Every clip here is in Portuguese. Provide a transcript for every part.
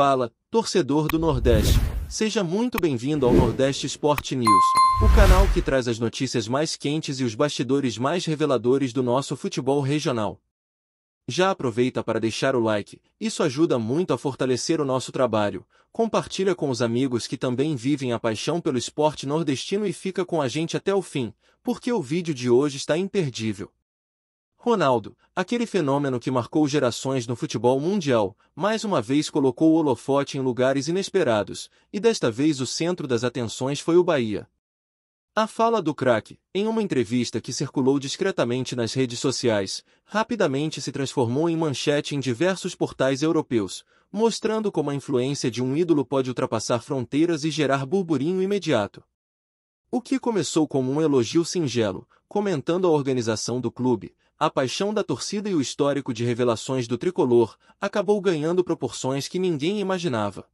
Fala, torcedor do Nordeste. Seja muito bem-vindo ao Nordeste Sport News, o canal que traz as notícias mais quentes e os bastidores mais reveladores do nosso futebol regional. Já aproveita para deixar o like, isso ajuda muito a fortalecer o nosso trabalho. Compartilha com os amigos que também vivem a paixão pelo esporte nordestino e fica com a gente até o fim, porque o vídeo de hoje está imperdível. Ronaldo, aquele fenômeno que marcou gerações no futebol mundial, mais uma vez colocou o holofote em lugares inesperados, e desta vez o centro das atenções foi o Bahia. A fala do craque, em uma entrevista que circulou discretamente nas redes sociais, rapidamente se transformou em manchete em diversos portais europeus, mostrando como a influência de um ídolo pode ultrapassar fronteiras e gerar burburinho imediato. O que começou como um elogio singelo, comentando a organização do clube, a paixão da torcida e o histórico de revelações do tricolor, acabou ganhando proporções que ninguém imaginava.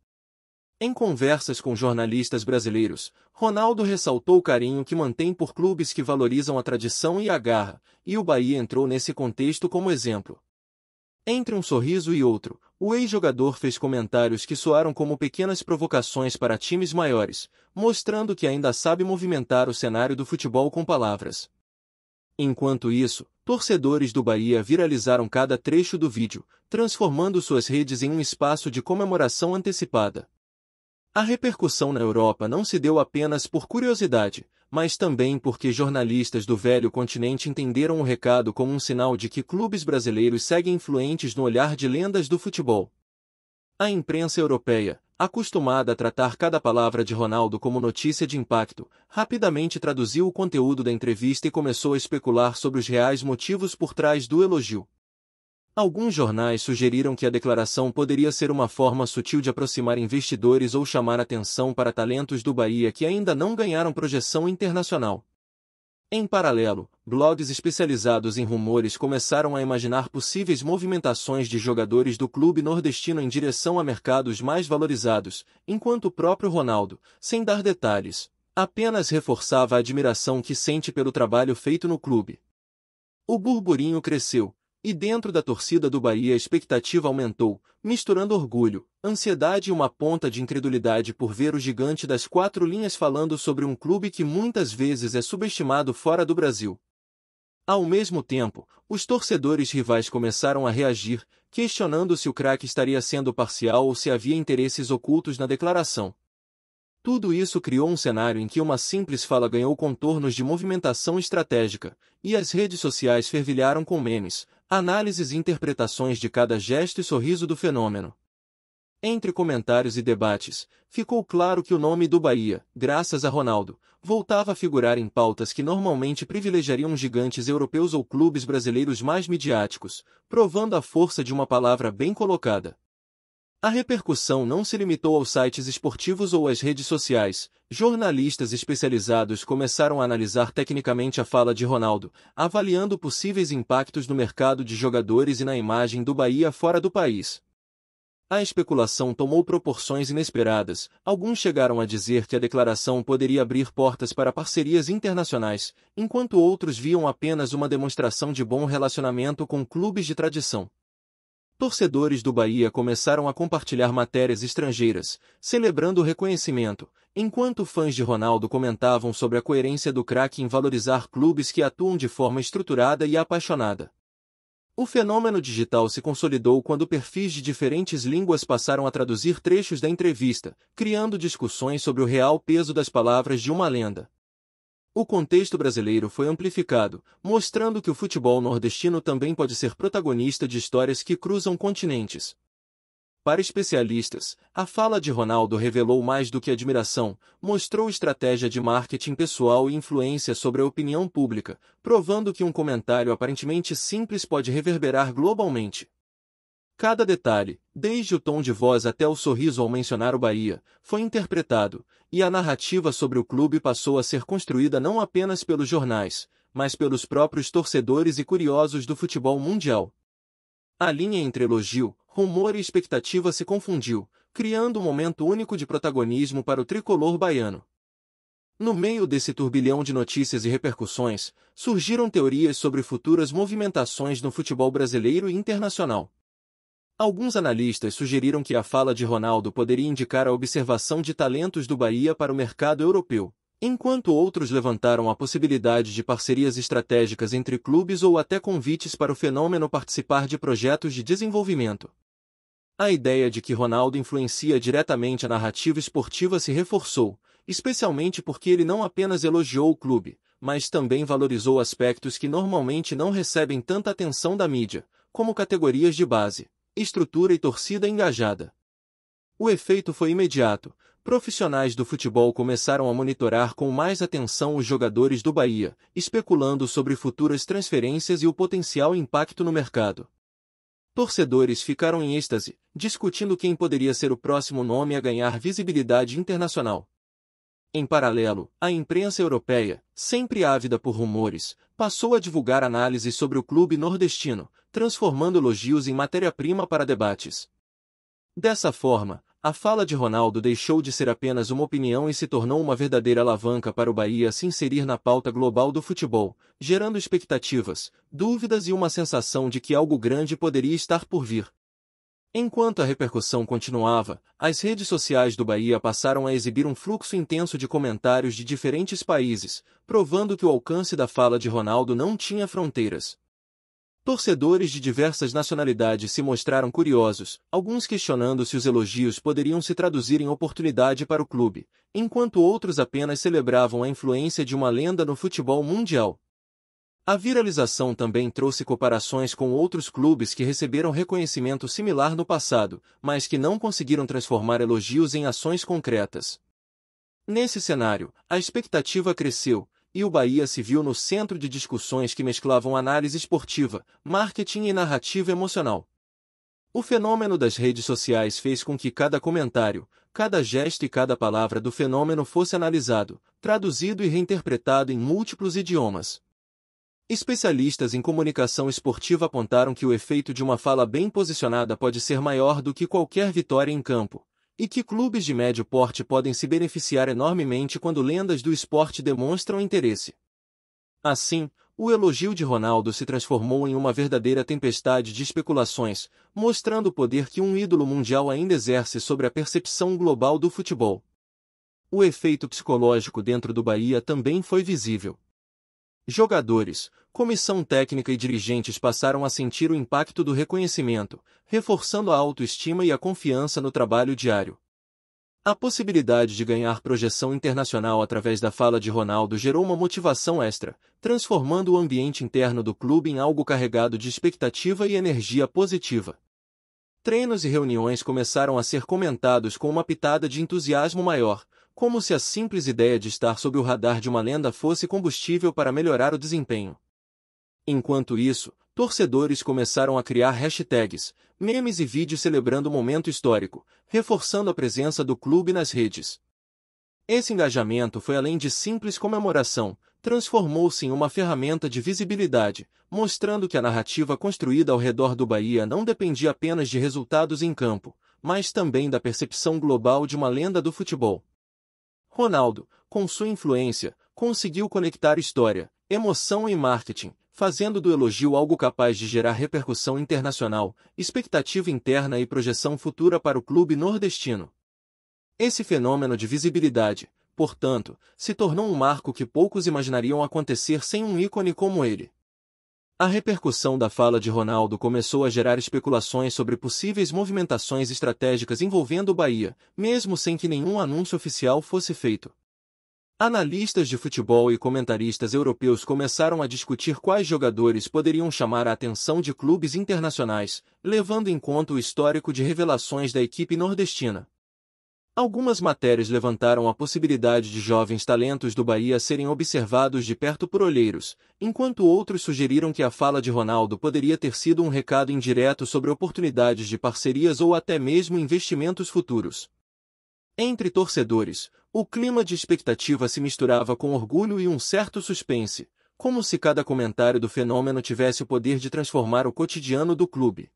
Em conversas com jornalistas brasileiros, Ronaldo ressaltou o carinho que mantém por clubes que valorizam a tradição e a garra, e o Bahia entrou nesse contexto como exemplo. Entre um sorriso e outro, o ex-jogador fez comentários que soaram como pequenas provocações para times maiores, mostrando que ainda sabe movimentar o cenário do futebol com palavras. Enquanto isso, torcedores do Bahia viralizaram cada trecho do vídeo, transformando suas redes em um espaço de comemoração antecipada. A repercussão na Europa não se deu apenas por curiosidade, mas também porque jornalistas do velho continente entenderam o recado como um sinal de que clubes brasileiros seguem influentes no olhar de lendas do futebol. A imprensa europeia, acostumada a tratar cada palavra de Ronaldo como notícia de impacto, rapidamente traduziu o conteúdo da entrevista e começou a especular sobre os reais motivos por trás do elogio. Alguns jornais sugeriram que a declaração poderia ser uma forma sutil de aproximar investidores ou chamar atenção para talentos do Bahia que ainda não ganharam projeção internacional. Em paralelo, blogs especializados em rumores começaram a imaginar possíveis movimentações de jogadores do clube nordestino em direção a mercados mais valorizados, enquanto o próprio Ronaldo, sem dar detalhes, apenas reforçava a admiração que sente pelo trabalho feito no clube. O burburinho cresceu, e dentro da torcida do Bahia a expectativa aumentou, misturando orgulho, ansiedade e uma ponta de incredulidade por ver o gigante das quatro linhas falando sobre um clube que muitas vezes é subestimado fora do Brasil. Ao mesmo tempo, os torcedores rivais começaram a reagir, questionando se o craque estaria sendo parcial ou se havia interesses ocultos na declaração. Tudo isso criou um cenário em que uma simples fala ganhou contornos de movimentação estratégica, e as redes sociais fervilharam com memes, análises e interpretações de cada gesto e sorriso do fenômeno. Entre comentários e debates, ficou claro que o nome do Bahia, graças a Ronaldo, voltava a figurar em pautas que normalmente privilegiariam gigantes europeus ou clubes brasileiros mais midiáticos, provando a força de uma palavra bem colocada. A repercussão não se limitou aos sites esportivos ou às redes sociais. Jornalistas especializados começaram a analisar tecnicamente a fala de Ronaldo, avaliando possíveis impactos no mercado de jogadores e na imagem do Bahia fora do país. A especulação tomou proporções inesperadas. Alguns chegaram a dizer que a declaração poderia abrir portas para parcerias internacionais, enquanto outros viam apenas uma demonstração de bom relacionamento com clubes de tradição. Torcedores do Bahia começaram a compartilhar matérias estrangeiras, celebrando o reconhecimento, enquanto fãs de Ronaldo comentavam sobre a coerência do craque em valorizar clubes que atuam de forma estruturada e apaixonada. O fenômeno digital se consolidou quando perfis de diferentes línguas passaram a traduzir trechos da entrevista, criando discussões sobre o real peso das palavras de uma lenda. O contexto brasileiro foi amplificado, mostrando que o futebol nordestino também pode ser protagonista de histórias que cruzam continentes. Para especialistas, a fala de Ronaldo revelou mais do que admiração, mostrou estratégia de marketing pessoal e influência sobre a opinião pública, provando que um comentário aparentemente simples pode reverberar globalmente. Cada detalhe, desde o tom de voz até o sorriso ao mencionar o Bahia, foi interpretado, e a narrativa sobre o clube passou a ser construída não apenas pelos jornais, mas pelos próprios torcedores e curiosos do futebol mundial. A linha entre elogio, rumor e expectativa se confundiu, criando um momento único de protagonismo para o tricolor baiano. No meio desse turbilhão de notícias e repercussões, surgiram teorias sobre futuras movimentações no futebol brasileiro e internacional. Alguns analistas sugeriram que a fala de Ronaldo poderia indicar a observação de talentos do Bahia para o mercado europeu, enquanto outros levantaram a possibilidade de parcerias estratégicas entre clubes ou até convites para o fenômeno participar de projetos de desenvolvimento. A ideia de que Ronaldo influencia diretamente a narrativa esportiva se reforçou, especialmente porque ele não apenas elogiou o clube, mas também valorizou aspectos que normalmente não recebem tanta atenção da mídia, como categorias de base, estrutura e torcida engajada. O efeito foi imediato. Profissionais do futebol começaram a monitorar com mais atenção os jogadores do Bahia, especulando sobre futuras transferências e o potencial impacto no mercado. Torcedores ficaram em êxtase, discutindo quem poderia ser o próximo nome a ganhar visibilidade internacional. Em paralelo, a imprensa europeia, sempre ávida por rumores, passou a divulgar análises sobre o clube nordestino, transformando elogios em matéria-prima para debates. Dessa forma, a fala de Ronaldo deixou de ser apenas uma opinião e se tornou uma verdadeira alavanca para o Bahia se inserir na pauta global do futebol, gerando expectativas, dúvidas e uma sensação de que algo grande poderia estar por vir. Enquanto a repercussão continuava, as redes sociais do Bahia passaram a exibir um fluxo intenso de comentários de diferentes países, provando que o alcance da fala de Ronaldo não tinha fronteiras. Torcedores de diversas nacionalidades se mostraram curiosos, alguns questionando se os elogios poderiam se traduzir em oportunidade para o clube, enquanto outros apenas celebravam a influência de uma lenda no futebol mundial. A viralização também trouxe comparações com outros clubes que receberam reconhecimento similar no passado, mas que não conseguiram transformar elogios em ações concretas. Nesse cenário, a expectativa cresceu, e o Bahia se viu no centro de discussões que mesclavam análise esportiva, marketing e narrativa emocional. O fenômeno das redes sociais fez com que cada comentário, cada gesto e cada palavra do fenômeno fosse analisado, traduzido e reinterpretado em múltiplos idiomas. Especialistas em comunicação esportiva apontaram que o efeito de uma fala bem posicionada pode ser maior do que qualquer vitória em campo, e que clubes de médio porte podem se beneficiar enormemente quando lendas do esporte demonstram interesse. Assim, o elogio de Ronaldo se transformou em uma verdadeira tempestade de especulações, mostrando o poder que um ídolo mundial ainda exerce sobre a percepção global do futebol. O efeito psicológico dentro do Bahia também foi visível. Jogadores, comissão técnica e dirigentes passaram a sentir o impacto do reconhecimento, reforçando a autoestima e a confiança no trabalho diário. A possibilidade de ganhar projeção internacional através da fala de Ronaldo gerou uma motivação extra, transformando o ambiente interno do clube em algo carregado de expectativa e energia positiva. Treinos e reuniões começaram a ser comentados com uma pitada de entusiasmo maior, como se a simples ideia de estar sob o radar de uma lenda fosse combustível para melhorar o desempenho. Enquanto isso, torcedores começaram a criar hashtags, memes e vídeos celebrando o momento histórico, reforçando a presença do clube nas redes. Esse engajamento foi além de simples comemoração, transformou-se em uma ferramenta de visibilidade, mostrando que a narrativa construída ao redor do Bahia não dependia apenas de resultados em campo, mas também da percepção global de uma lenda do futebol. Ronaldo, com sua influência, conseguiu conectar história, emoção e marketing, fazendo do elogio algo capaz de gerar repercussão internacional, expectativa interna e projeção futura para o clube nordestino. Esse fenômeno de visibilidade, portanto, se tornou um marco que poucos imaginariam acontecer sem um ícone como ele. A repercussão da fala de Ronaldo começou a gerar especulações sobre possíveis movimentações estratégicas envolvendo o Bahia, mesmo sem que nenhum anúncio oficial fosse feito. Analistas de futebol e comentaristas europeus começaram a discutir quais jogadores poderiam chamar a atenção de clubes internacionais, levando em conta o histórico de revelações da equipe nordestina. Algumas matérias levantaram a possibilidade de jovens talentos do Bahia serem observados de perto por olheiros, enquanto outros sugeriram que a fala de Ronaldo poderia ter sido um recado indireto sobre oportunidades de parcerias ou até mesmo investimentos futuros. Entre torcedores, o clima de expectativa se misturava com orgulho e um certo suspense, como se cada comentário do fenômeno tivesse o poder de transformar o cotidiano do clube.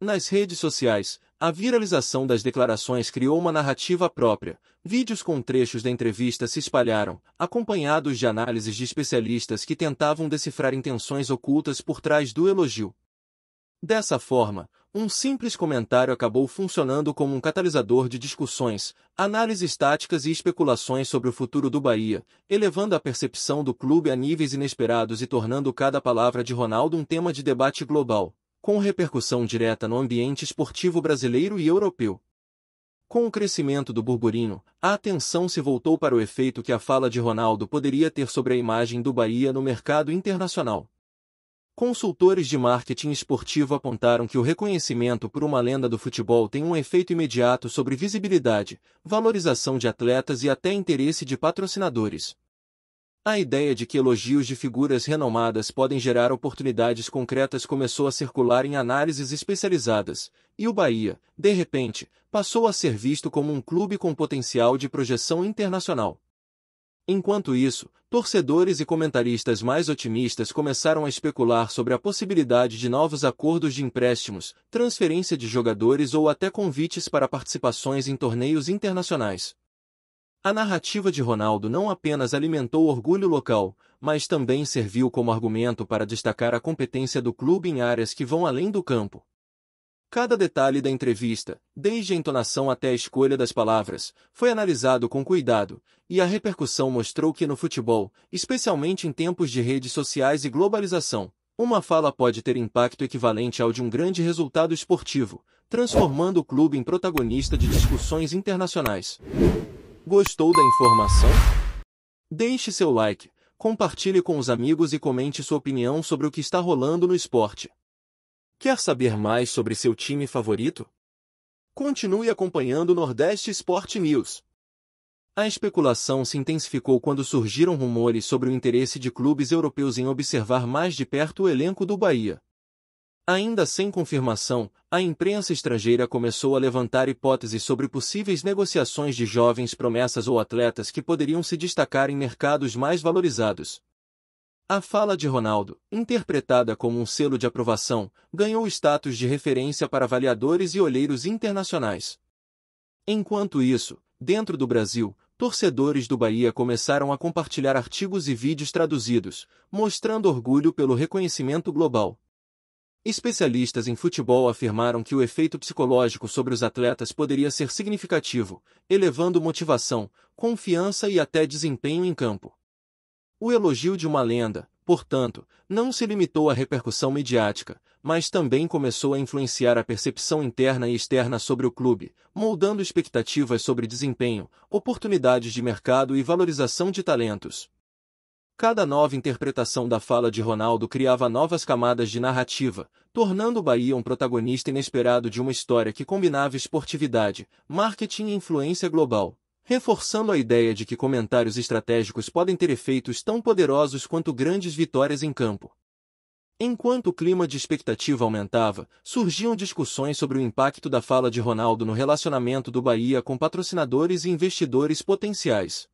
Nas redes sociais, a viralização das declarações criou uma narrativa própria. Vídeos com trechos da entrevista se espalharam, acompanhados de análises de especialistas que tentavam decifrar intenções ocultas por trás do elogio. Dessa forma, um simples comentário acabou funcionando como um catalisador de discussões, análises táticas e especulações sobre o futuro do Bahia, elevando a percepção do clube a níveis inesperados e tornando cada palavra de Ronaldo um tema de debate global, com repercussão direta no ambiente esportivo brasileiro e europeu. Com o crescimento do burburinho, a atenção se voltou para o efeito que a fala de Ronaldo poderia ter sobre a imagem do Bahia no mercado internacional. Consultores de marketing esportivo apontaram que o reconhecimento por uma lenda do futebol tem um efeito imediato sobre visibilidade, valorização de atletas e até interesse de patrocinadores. A ideia de que elogios de figuras renomadas podem gerar oportunidades concretas começou a circular em análises especializadas, e o Bahia, de repente, passou a ser visto como um clube com potencial de projeção internacional. Enquanto isso, torcedores e comentaristas mais otimistas começaram a especular sobre a possibilidade de novos acordos de empréstimos, transferência de jogadores ou até convites para participações em torneios internacionais. A narrativa de Ronaldo não apenas alimentou o orgulho local, mas também serviu como argumento para destacar a competência do clube em áreas que vão além do campo. Cada detalhe da entrevista, desde a entonação até a escolha das palavras, foi analisado com cuidado, e a repercussão mostrou que no futebol, especialmente em tempos de redes sociais e globalização, uma fala pode ter impacto equivalente ao de um grande resultado esportivo, transformando o clube em protagonista de discussões internacionais. Gostou da informação? Deixe seu like, compartilhe com os amigos e comente sua opinião sobre o que está rolando no esporte. Quer saber mais sobre seu time favorito? Continue acompanhando o Nordeste Sport News. A especulação se intensificou quando surgiram rumores sobre o interesse de clubes europeus em observar mais de perto o elenco do Bahia. Ainda sem confirmação, a imprensa estrangeira começou a levantar hipóteses sobre possíveis negociações de jovens promessas ou atletas que poderiam se destacar em mercados mais valorizados. A fala de Ronaldo, interpretada como um selo de aprovação, ganhou status de referência para avaliadores e olheiros internacionais. Enquanto isso, dentro do Brasil, torcedores do Bahia começaram a compartilhar artigos e vídeos traduzidos, mostrando orgulho pelo reconhecimento global. Especialistas em futebol afirmaram que o efeito psicológico sobre os atletas poderia ser significativo, elevando motivação, confiança e até desempenho em campo. O elogio de uma lenda, portanto, não se limitou à repercussão midiática, mas também começou a influenciar a percepção interna e externa sobre o clube, moldando expectativas sobre desempenho, oportunidades de mercado e valorização de talentos. Cada nova interpretação da fala de Ronaldo criava novas camadas de narrativa, tornando o Bahia um protagonista inesperado de uma história que combinava esportividade, marketing e influência global, reforçando a ideia de que comentários estratégicos podem ter efeitos tão poderosos quanto grandes vitórias em campo. Enquanto o clima de expectativa aumentava, surgiam discussões sobre o impacto da fala de Ronaldo no relacionamento do Bahia com patrocinadores e investidores potenciais.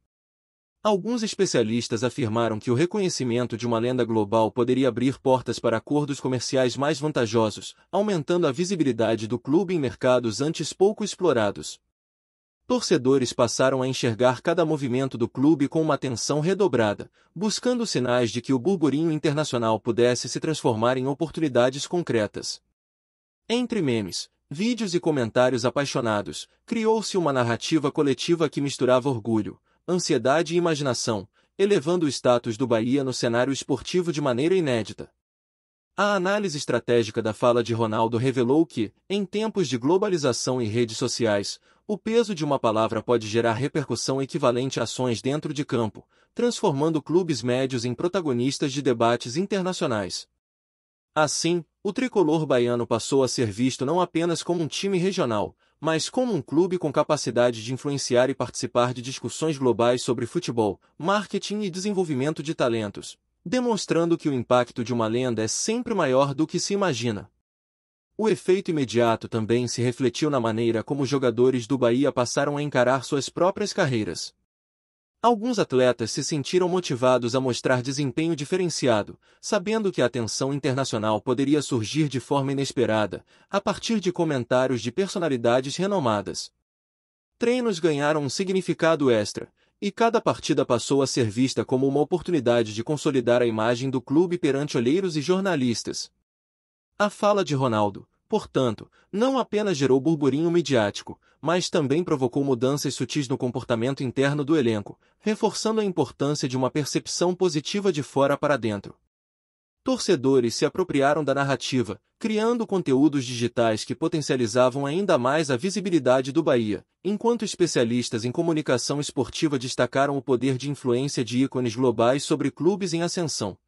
Alguns especialistas afirmaram que o reconhecimento de uma lenda global poderia abrir portas para acordos comerciais mais vantajosos, aumentando a visibilidade do clube em mercados antes pouco explorados. Torcedores passaram a enxergar cada movimento do clube com uma atenção redobrada, buscando sinais de que o burburinho internacional pudesse se transformar em oportunidades concretas. Entre memes, vídeos e comentários apaixonados, criou-se uma narrativa coletiva que misturava orgulho, ansiedade e imaginação, elevando o status do Bahia no cenário esportivo de maneira inédita. A análise estratégica da fala de Ronaldo revelou que, em tempos de globalização e redes sociais, o peso de uma palavra pode gerar repercussão equivalente a ações dentro de campo, transformando clubes médios em protagonistas de debates internacionais. Assim, o tricolor baiano passou a ser visto não apenas como um time regional, mas como um clube com capacidade de influenciar e participar de discussões globais sobre futebol, marketing e desenvolvimento de talentos, demonstrando que o impacto de uma lenda é sempre maior do que se imagina. O efeito imediato também se refletiu na maneira como os jogadores do Bahia passaram a encarar suas próprias carreiras. Alguns atletas se sentiram motivados a mostrar desempenho diferenciado, sabendo que a atenção internacional poderia surgir de forma inesperada, a partir de comentários de personalidades renomadas. Treinos ganharam um significado extra, e cada partida passou a ser vista como uma oportunidade de consolidar a imagem do clube perante olheiros e jornalistas. A fala de Ronaldo, portanto, não apenas gerou burburinho midiático, mas também provocou mudanças sutis no comportamento interno do elenco, reforçando a importância de uma percepção positiva de fora para dentro. Torcedores se apropriaram da narrativa, criando conteúdos digitais que potencializavam ainda mais a visibilidade do Bahia, enquanto especialistas em comunicação esportiva destacaram o poder de influência de ícones globais sobre clubes em ascensão.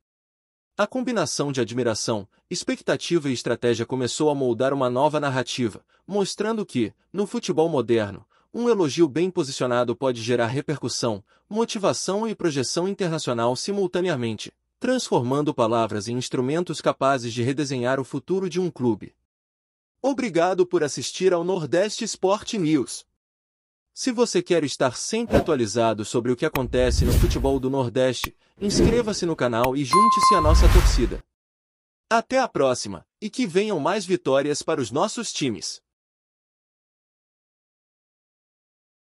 A combinação de admiração, expectativa e estratégia começou a moldar uma nova narrativa, mostrando que, no futebol moderno, um elogio bem posicionado pode gerar repercussão, motivação e projeção internacional simultaneamente, transformando palavras em instrumentos capazes de redesenhar o futuro de um clube. Obrigado por assistir ao Nordeste Sport News. Se você quer estar sempre atualizado sobre o que acontece no futebol do Nordeste, inscreva-se no canal e junte-se à nossa torcida. Até a próxima, e que venham mais vitórias para os nossos times.